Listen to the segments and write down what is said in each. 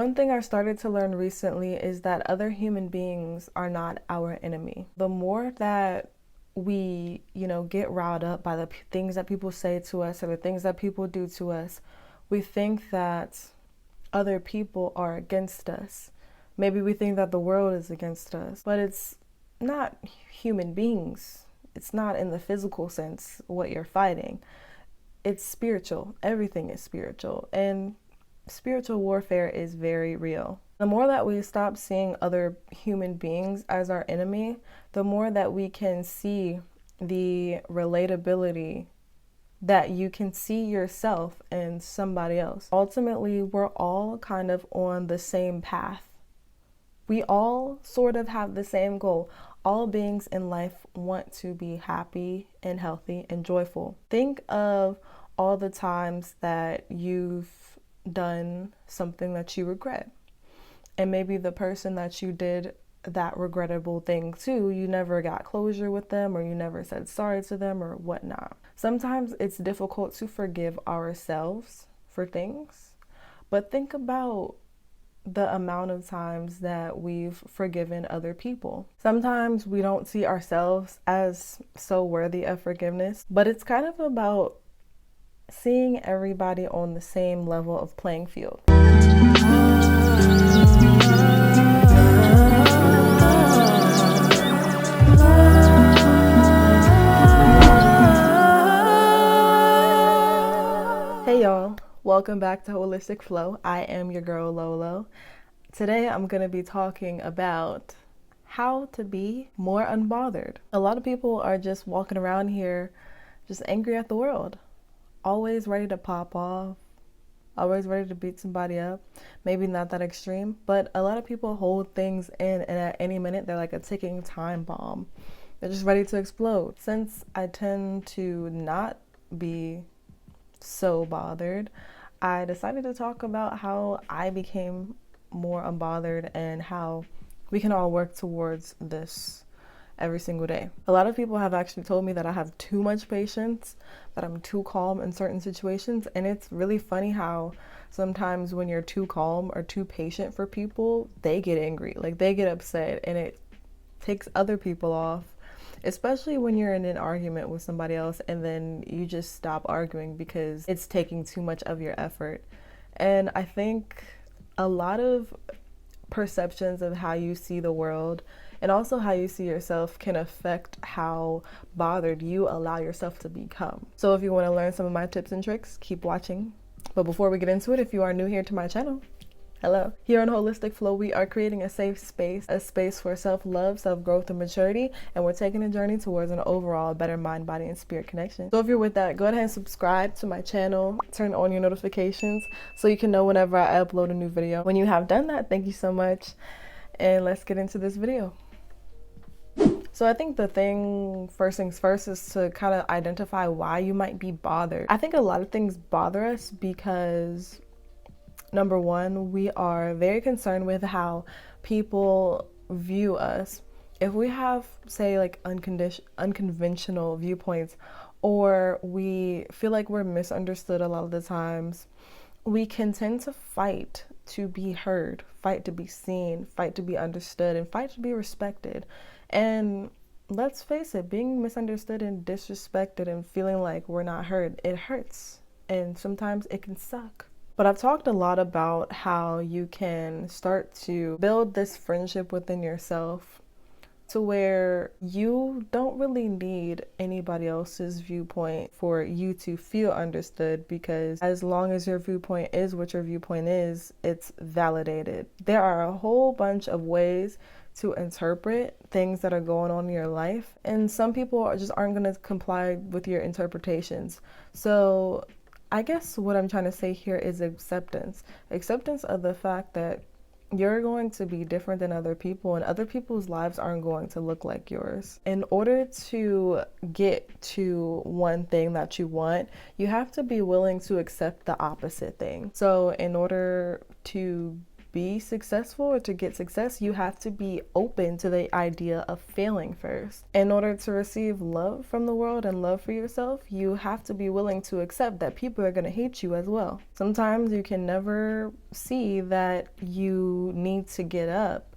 One thing I started to learn recently is that other human beings are not our enemy. The more that we, get riled up by the things that people say to us or the things that people do to us, we think that other people are against us. Maybe we think that the world is against us, but it's not human beings. It's not in the physical sense what you're fighting. It's spiritual. Everything is spiritual. And spiritual warfare is very real. The more that we stop seeing other human beings as our enemy, the more that we can see the relatability that you can see yourself and somebody else. Ultimately, we're all kind of on the same path. We all sort of have the same goal. All beings in life want to be happy and healthy and joyful. Think of all the times that you've done something that you regret. And maybe the person that you did that regrettable thing to, you never got closure with them, or you never said sorry to them or whatnot. Sometimes it's difficult to forgive ourselves for things, but think about the amount of times that we've forgiven other people. Sometimes we don't see ourselves as so worthy of forgiveness, but it's kind of about seeing everybody on the same level of playing field. Hey y'all, welcome back to Holistic Flow. I am your girl Lolo. Today I'm going to be talking about how to be more unbothered. A lot of people are just walking around here just angry at the world. Always ready to pop off, always ready to beat somebody up. Maybe not that extreme, but a lot of people hold things in, and at any minute they're like a ticking time bomb. They're just ready to explode. Since I tend to not be so bothered, I decided to talk about how I became more unbothered and how we can all work towards this every single day. A lot of people have actually told me that I have too much patience, that I'm too calm in certain situations, and it's really funny how sometimes when you're too calm or too patient for people, they get angry, like they get upset, and it takes other people off, especially when you're in an argument with somebody else and then you just stop arguing because it's taking too much of your effort. And I think a lot of perceptions of how you see the world and also how you see yourself can affect how bothered you allow yourself to become. So if you want to learn some of my tips and tricks, keep watching. But before we get into it, if you are new here to my channel, hello. Here on Holistic Flow, we are creating a safe space, a space for self-love, self-growth, and maturity, and we're taking a journey towards an overall better mind, body, and spirit connection. So if you're with that, go ahead and subscribe to my channel, turn on your notifications so you can know whenever I upload a new video. When you have done that, thank you so much, and let's get into this video. So I think the first things first is to kind of identify why you might be bothered. I think a lot of things bother us because, number one, we are very concerned with how people view us. If we have, say, like unconventional viewpoints, or we feel like we're misunderstood a lot of the times, we can tend to fight to be heard, fight to be seen, fight to be understood, and fight to be respected. And let's face it, being misunderstood and disrespected and feeling like we're not heard, it hurts. And sometimes it can suck. But I've talked a lot about how you can start to build this friendship within yourself to where you don't really need anybody else's viewpoint for you to feel understood, because as long as your viewpoint is what your viewpoint is, it's validated. There are a whole bunch of ways to interpret things that are going on in your life, and some people just aren't going to comply with your interpretations. So I guess what I'm trying to say here is acceptance of the fact that you're going to be different than other people, and other people's lives aren't going to look like yours. In order to get to one thing that you want, you have to be willing to accept the opposite thing. So in order to be successful or to get success, you have to be open to the idea of failing first. In order to receive love from the world and love for yourself, you have to be willing to accept that people are going to hate you as well. Sometimes you can never see that you need to get up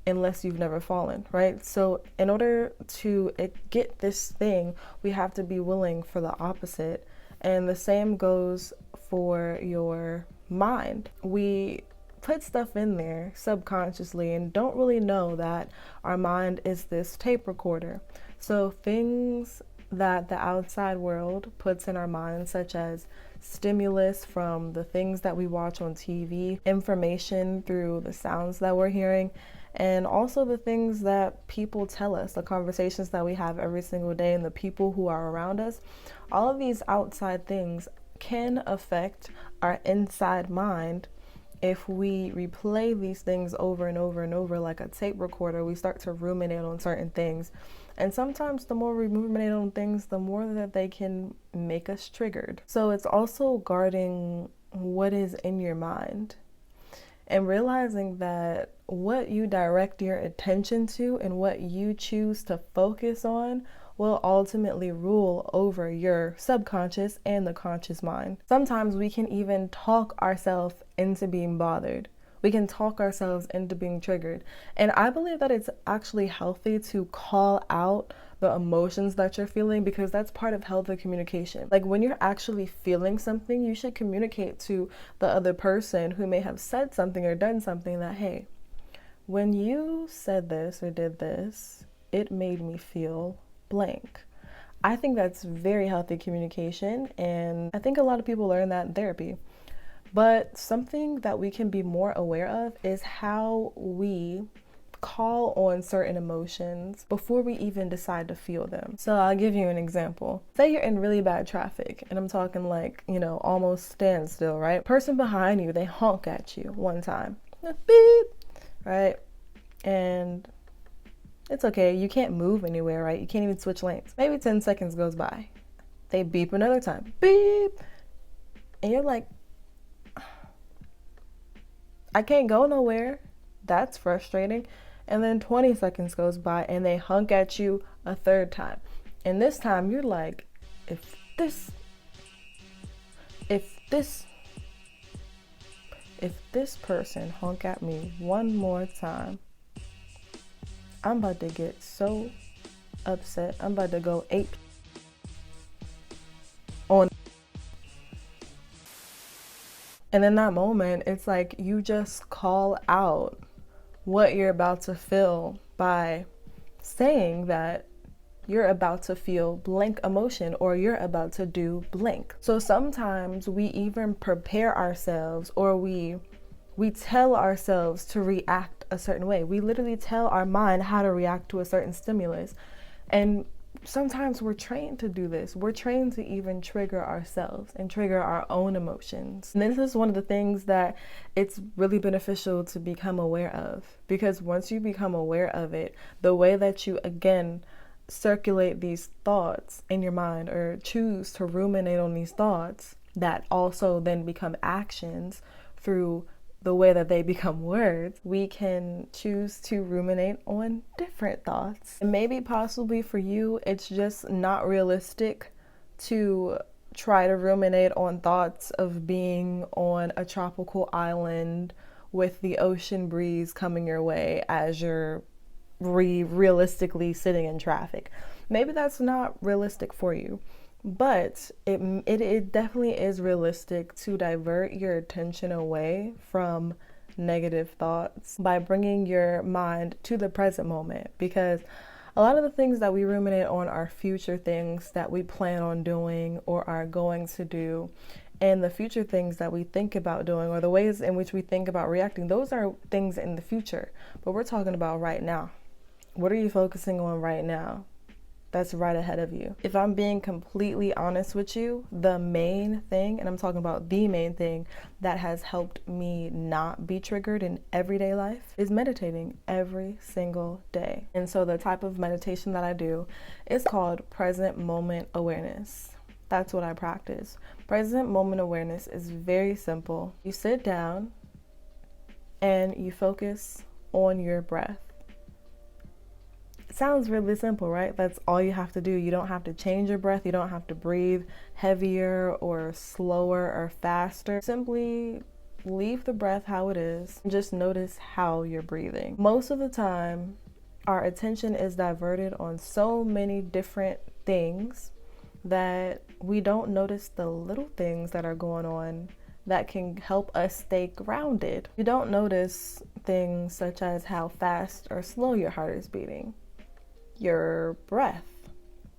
unless you've never fallen, right? So in order to get this thing, we have to be willing for the opposite. And the same goes for your mind. We put stuff in there subconsciously and don't really know that our mind is this tape recorder. So things that the outside world puts in our minds, such as stimulus from the things that we watch on TV, information through the sounds that we're hearing, and also the things that people tell us, the conversations that we have every single day, and the people who are around us. All of these outside things can affect our inside mind. If we replay these things over and over and over like a tape recorder, we start to ruminate on certain things. And sometimes the more we ruminate on things, the more that they can make us triggered. So it's also guarding what is in your mind and realizing that what you direct your attention to and what you choose to focus on will ultimately rule over your subconscious and the conscious mind. Sometimes we can even talk ourselves into being bothered. We can talk ourselves into being triggered. And I believe that it's actually healthy to call out the emotions that you're feeling, because that's part of healthy communication. Like when you're actually feeling something, you should communicate to the other person who may have said something or done something that, hey, when you said this or did this, it made me feel blank. I think that's very healthy communication, and I think a lot of people learn that in therapy. But something that we can be more aware of is how we call on certain emotions before we even decide to feel them. So I'll give you an example. Say you're in really bad traffic, and I'm talking like, almost standstill, right? Person behind you, they honk at you one time. Beep, right? And it's okay, you can't move anywhere, right? You can't even switch lanes. Maybe 10 seconds goes by. They beep another time. Beep. And you're like, I can't go nowhere. That's frustrating. And then 20 seconds goes by and they honk at you a third time. And this time you're like, if this person honk at me one more time, I'm about to get so upset. I'm about to go ape on. And in that moment, it's like you just call out what you're about to feel by saying that you're about to feel blank emotion or you're about to do blank. So sometimes we even prepare ourselves, or we tell ourselves to react a certain way. We literally tell our mind how to react to a certain stimulus. And sometimes we're trained to do this. We're trained to even trigger ourselves and trigger our own emotions. And this is one of the things that it's really beneficial to become aware of, because once you become aware of it, the way that you again circulate these thoughts in your mind, or choose to ruminate on these thoughts that also then become actions through the way that they become words, we can choose to ruminate on different thoughts. And maybe possibly for you, it's just not realistic to try to ruminate on thoughts of being on a tropical island with the ocean breeze coming your way as you're realistically sitting in traffic. Maybe that's not realistic for you. But it definitely is realistic to divert your attention away from negative thoughts by bringing your mind to the present moment, because a lot of the things that we ruminate on are future things that we plan on doing or are going to do, and the future things that we think about doing, or the ways in which we think about reacting, those are things in the future. But we're talking about right now. What are you focusing on right now? That's right ahead of you. If I'm being completely honest with you, the main thing, and I'm talking about the main thing that has helped me not be triggered in everyday life, is meditating every single day. And so the type of meditation that I do is called present moment awareness. That's what I practice. Present moment awareness is very simple. You sit down and you focus on your breath. It sounds really simple, right? That's all you have to do. You don't have to change your breath. You don't have to breathe heavier or slower or faster. Simply leave the breath how it is. Just notice how you're breathing. Most of the time, our attention is diverted on so many different things that we don't notice the little things that are going on that can help us stay grounded. You don't notice things such as how fast or slow your heart is beating, your breath,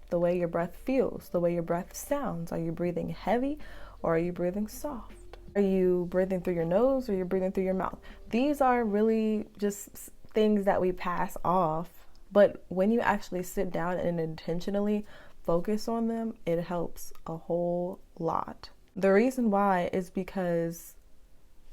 the way your breath feels, the way your breath sounds. Are you breathing heavy or are you breathing soft? Are you breathing through your nose or are you breathing through your mouth? These are really just things that we pass off, but when you actually sit down and intentionally focus on them, it helps a whole lot. The reason why is because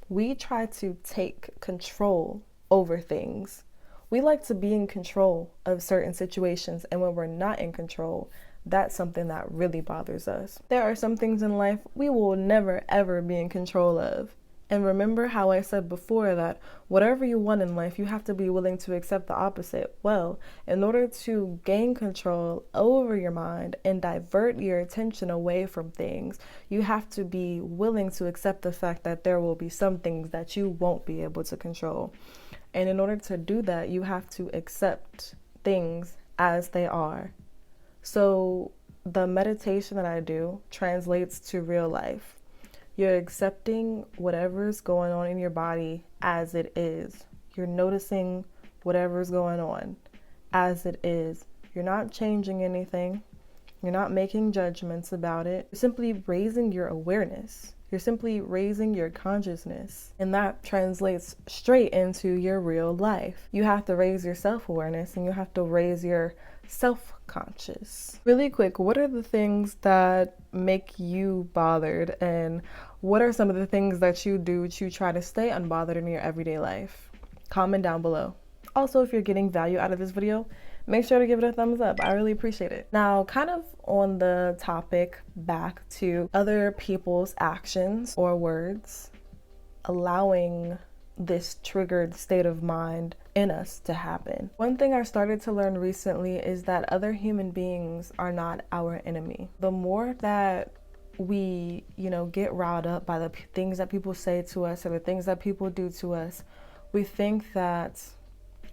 we try to take control over things. We like to be in control of certain situations, and when we're not in control, that's something that really bothers us. There are some things in life we will never ever be in control of. And remember how I said before that whatever you want in life, you have to be willing to accept the opposite. Well, in order to gain control over your mind and divert your attention away from things, you have to be willing to accept the fact that there will be some things that you won't be able to control. And in order to do that, you have to accept things as they are. So the meditation that I do translates to real life. You're accepting whatever's going on in your body as it is. You're noticing whatever's going on as it is. You're not changing anything. You're not making judgments about it. You're simply raising your awareness. You're simply raising your consciousness. And that translates straight into your real life. You have to raise your self-awareness and you have to raise your self-conscious. Really quick, what are the things that make you bothered, and what are some of the things that you do to try to stay unbothered in your everyday life? Comment down below. Also, if you're getting value out of this video, make sure to give it a thumbs up. I really appreciate it. Now, kind of on the topic back to other people's actions or words, allowing this triggered state of mind in us to happen. One thing I started to learn recently is that other human beings are not our enemy. The more that we, get riled up by the things that people say to us or the things that people do to us, we think that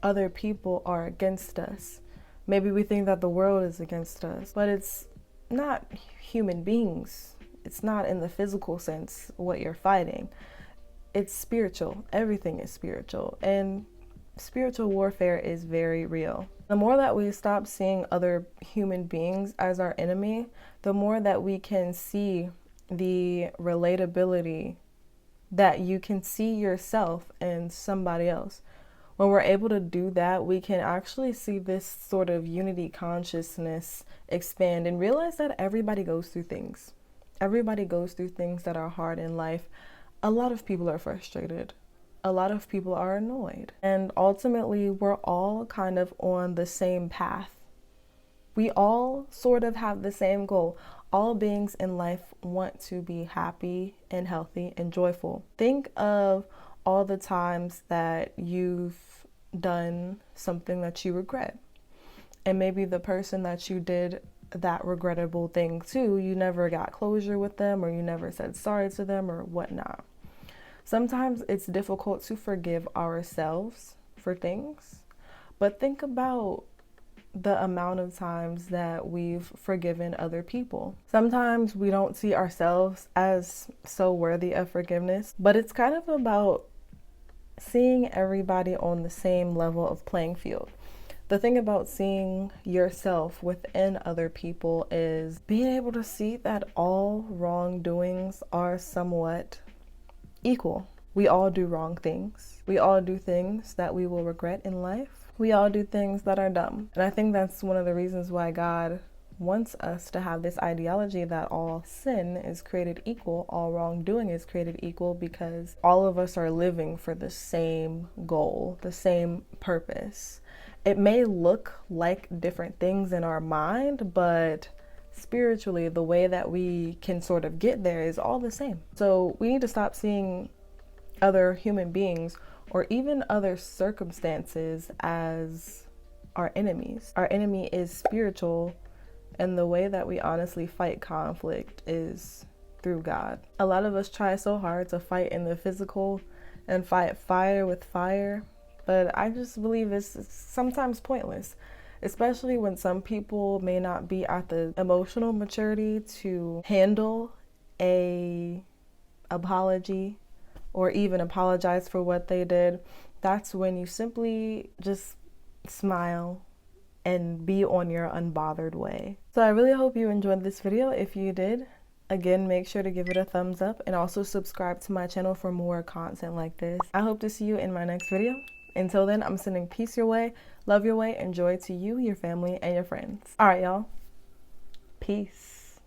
other people are against us. Maybe we think that the world is against us, but it's not human beings. It's not in the physical sense what you're fighting. It's spiritual. Everything is spiritual, and spiritual warfare is very real. The more that we stop seeing other human beings as our enemy, the more that we can see the relatability, that you can see yourself in somebody else. When we're able to do that, we can actually see this sort of unity consciousness expand and realize that everybody goes through things. Everybody goes through things that are hard in life. A lot of people are frustrated. A lot of people are annoyed. And ultimately, we're all kind of on the same path. We all sort of have the same goal. All beings in life want to be happy and healthy and joyful. Think of all the times that you've done something that you regret. And maybe the person that you did that regrettable thing to, you never got closure with them, or you never said sorry to them or whatnot. Sometimes it's difficult to forgive ourselves for things, but think about the amount of times that we've forgiven other people. Sometimes we don't see ourselves as so worthy of forgiveness, but it's kind of about seeing everybody on the same level of playing field. The thing about seeing yourself within other people is being able to see that all wrongdoings are somewhat equal. We all do wrong things. We all do things that we will regret in life. We all do things that are dumb. And I think that's one of the reasons why God wants us to have this ideology that all sin is created equal, all wrongdoing is created equal, because all of us are living for the same goal, the same purpose. It may look like different things in our mind, but spiritually, the way that we can sort of get there is all the same. So we need to stop seeing other human beings or even other circumstances as our enemies. Our enemy is spiritual, and the way that we honestly fight conflict is through God. A lot of us try so hard to fight in the physical and fight fire with fire, but I just believe it's sometimes pointless, especially when some people may not be at the emotional maturity to handle a apology or even apologize for what they did. That's when you simply just smile and be on your unbothered way. So I really hope you enjoyed this video. If you did, again, make sure to give it a thumbs up and also subscribe to my channel for more content like this. I hope to see you in my next video. Until then, I'm sending peace your way, love your way, and joy to you, your family, and your friends. All right, y'all. Peace.